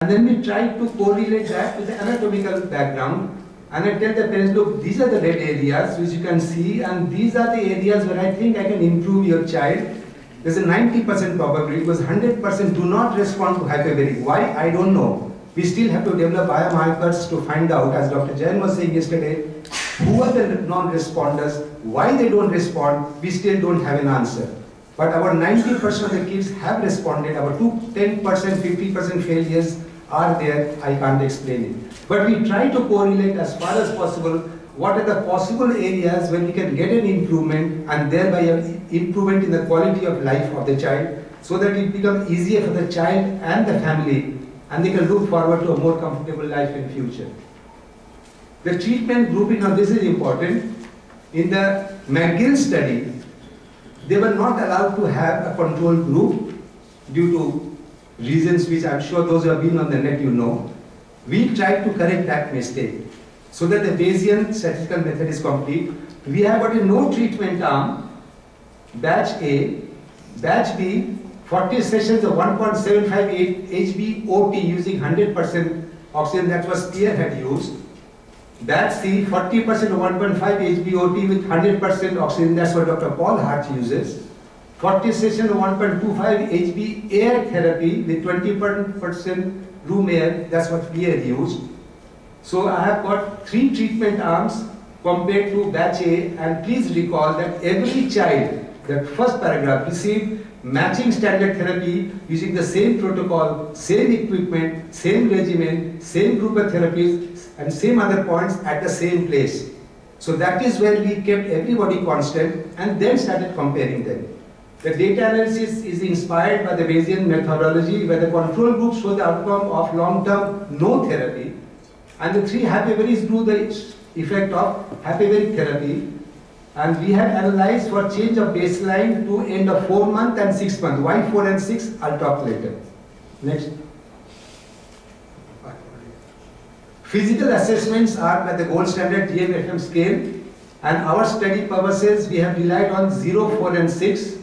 And then we try to correlate that with the anatomical background. And I tell the parents, look, these are the red areas which you can see, and these are the areas where I think I can improve your child. There's a 90% probability because 100% do not respond to hyperbaric. Why? I don't know. We still have to develop biomarkers to find out, as Dr. Jain was saying yesterday, who are the non-responders, why they don't respond, we still don't have an answer. But our 90% of the kids have responded, our 10%, 50% failures are there, I can't explain it. But we try to correlate as far as possible what are the possible areas where we can get an improvement and thereby an improvement in the quality of life of the child so that it becomes easier for the child and the family and they can look forward to a more comfortable life in future. The treatment grouping, now this is important. In the McGill study, they were not allowed to have a control group due to reasons which I'm sure those who have been on the net you know. We tried to correct that mistake so that the Bayesian statistical method is complete. We have got a no treatment arm, batch A, batch B, 40 sessions of 1.75 HBOT using 100% oxygen, that was Pierre had used. Batch C, 40% of 1.5 HBOT with 100% oxygen, that's what Dr. Paul Hart uses. 40 sessions of 1.25 HB air therapy with 20% room air, that's what Pierre used. So I have got 3 treatment arms compared to batch A, and please recall that every child, that first paragraph, received matching standard therapy using the same protocol, same equipment, same regimen, same group of therapies and same other points at the same place. So that is where we kept everybody constant and then started comparing them. The data analysis is inspired by the Bayesian methodology where the control group show the outcome of long-term no therapy and the 3 hyperbarics do the effect of hyperbaric therapy. And we have analyzed for change of baseline to end of 4 months and 6 months. Why 4 and 6? I'll talk later. Next. Physical assessments are by the gold standard DMFM scale, and our study purposes we have relied on 0, 4 and 6,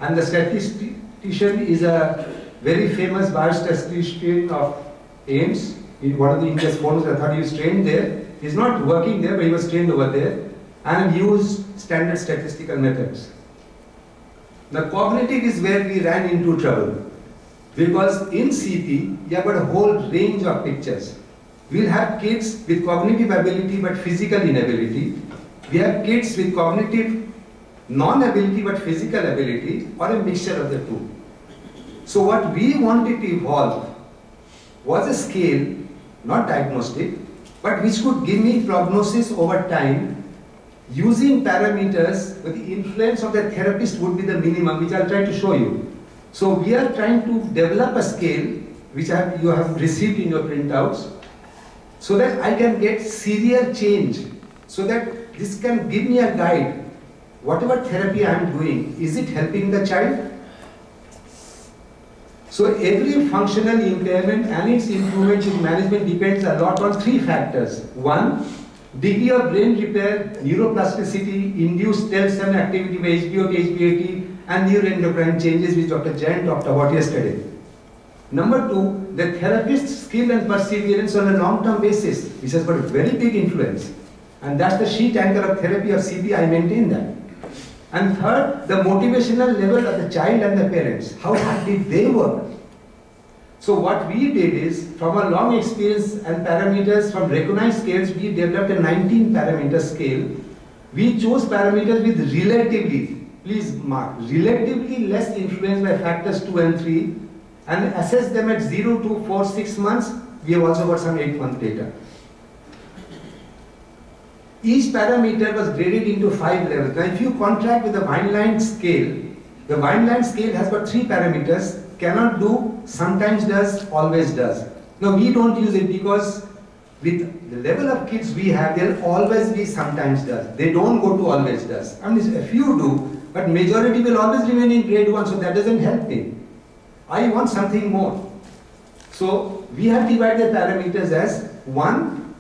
and the statistician is a very famous biostatistician of AIMS. One of the India's foremost, I thought he was trained there. He's not working there, but he was trained over there and used standard statistical methods. The cognitive is where we ran into trouble because in CP you have got a whole range of pictures. We'll have kids with cognitive ability but physical inability. We have kids with cognitive non-ability but physical ability, or a mixture of the two. So what we wanted to evolve was a scale, not diagnostic, but which could give me prognosis over time using parameters where the influence of the therapist would be the minimum, which I'll try to show you. So we are trying to develop a scale which you have received in your printouts so that I can get serial change, so that this can give me a guide. Whatever therapy I am doing, is it helping the child? So every functional impairment and its improvement in management depends a lot on 3 factors. 1, degree of brain repair, neuroplasticity, induced cell activity by HBOT, HBAT, and neuroendocrine changes which Dr. Jain talked about yesterday. Number 2, the therapist's skill and perseverance on a long-term basis, which has got a very big influence. And that's the sheet anchor of therapy of CP, I maintain that. And third, the motivational level of the child and the parents. How hard did they work? So what we did is, from a long experience and parameters from recognized scales, we developed a 19 parameter scale. We chose parameters with relatively, please mark, relatively less influence by factors 2 and 3 and assessed them at 0 to 4, 6 months. We have also got some 8-month data. Each parameter was graded into 5 levels. Now if you contract with the Vineland scale, the Vineland scale has got 3 parameters: cannot do, sometimes does, always does. Now we don't use it because with the level of kids we have, they'll always be sometimes does. They don't go to always does. I mean, a few do, but majority will always remain in grade 1, so that doesn't help me. I want something more. So we have divided the parameters as 1,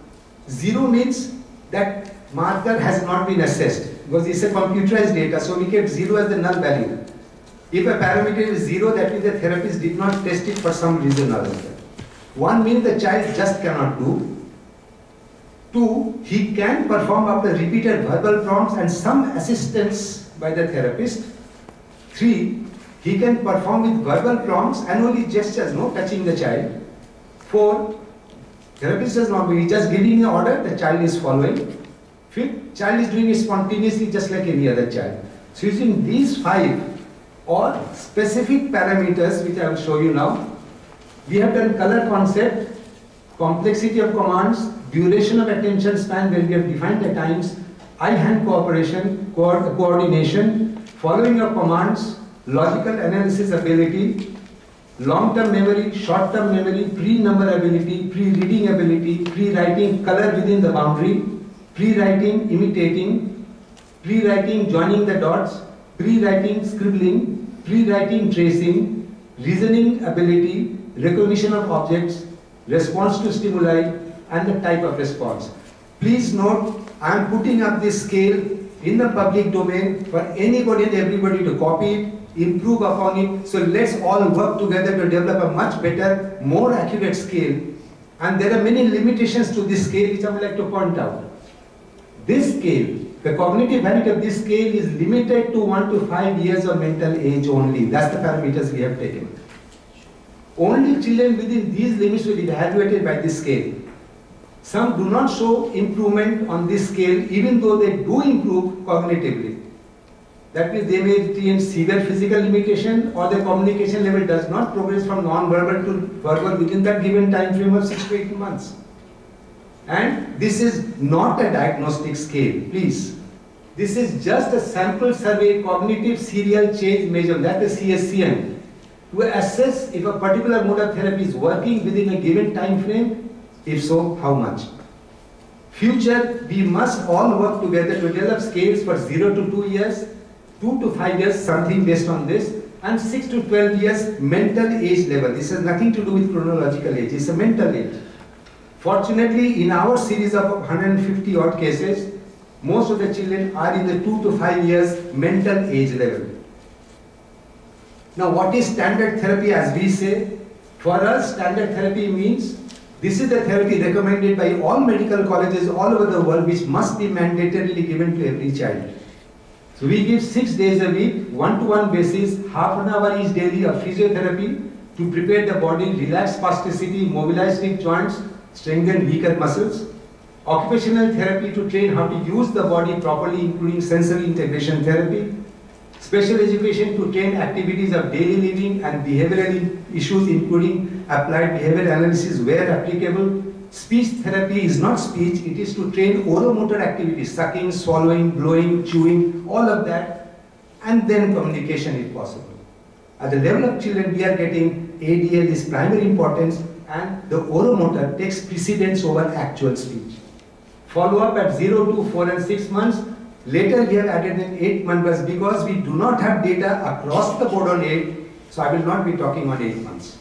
0 means that marker has not been assessed because it's a computerized data, so we kept 0 as the null value. If a parameter is 0, that means the therapist did not test it for some reason or other. One means the child just cannot do. Two, he can perform after repeated verbal prompts and some assistance by the therapist. Three, he can perform with verbal prompts and only gestures, no touching the child. Four, therapist does not, he is just giving an order, the child is following. Fifth, child is doing it spontaneously just like any other child. So using these 5 or specific parameters which I will show you now, we have done color concept, complexity of commands, duration of attention span where we have defined the times, eye-hand cooperation, coordination, following of commands, logical analysis ability, long-term memory, short-term memory, pre-number ability, pre-reading ability, pre-writing color within the boundary, pre-writing imitating, pre-writing joining the dots, pre-writing scribbling, pre-writing tracing, reasoning ability, recognition of objects, response to stimuli, and the type of response. Please note, I am putting up this scale in the public domain for anybody and everybody to copy it, improve upon it. So let's all work together to develop a much better, more accurate scale. And there are many limitations to this scale which I would like to point out. This scale, the cognitive value of this scale is limited to 1 to 5 years of mental age only. That's the parameters we have taken. Only children within these limits will be evaluated by this scale. Some do not show improvement on this scale even though they do improve cognitively. That means they may retain severe physical limitation or their communication level does not progress from non-verbal to verbal within that given time frame of 6 to 8 months. And this is not a diagnostic scale, please. This is just a sample survey cognitive serial change measure, that is CSCM, to assess if a particular mode of therapy is working within a given time frame, if so, how much. Future, we must all work together to develop scales for 0 to 2 years, 2 to 5 years, something based on this, and 6 to 12 years mental age level. This has nothing to do with chronological age, it's a mental age. Fortunately, in our series of 150 odd cases, most of the children are in the 2 to 5 years mental age level. Now, what is standard therapy as we say? For us, standard therapy means this is the therapy recommended by all medical colleges all over the world which must be mandatorily given to every child. So we give 6 days a week, one-to-one basis, half an hour each daily of physiotherapy to prepare the body, relax spasticity, mobilize weak joints, strengthen weaker muscles. Occupational therapy to train how to use the body properly, including sensory integration therapy. Special education to train activities of daily living and behavioral issues, including applied behavior analysis where applicable. Speech therapy is not speech, it is to train oromotor activities, sucking, swallowing, blowing, chewing, all of that, and then communication if possible. At the level of children, we are getting ADL is primary importance and the oromotor takes precedence over actual speech. Follow up at 0 to 4 and 6 months. Later we have added an 8 months because we do not have data across the board on 8, so I will not be talking on 8 months.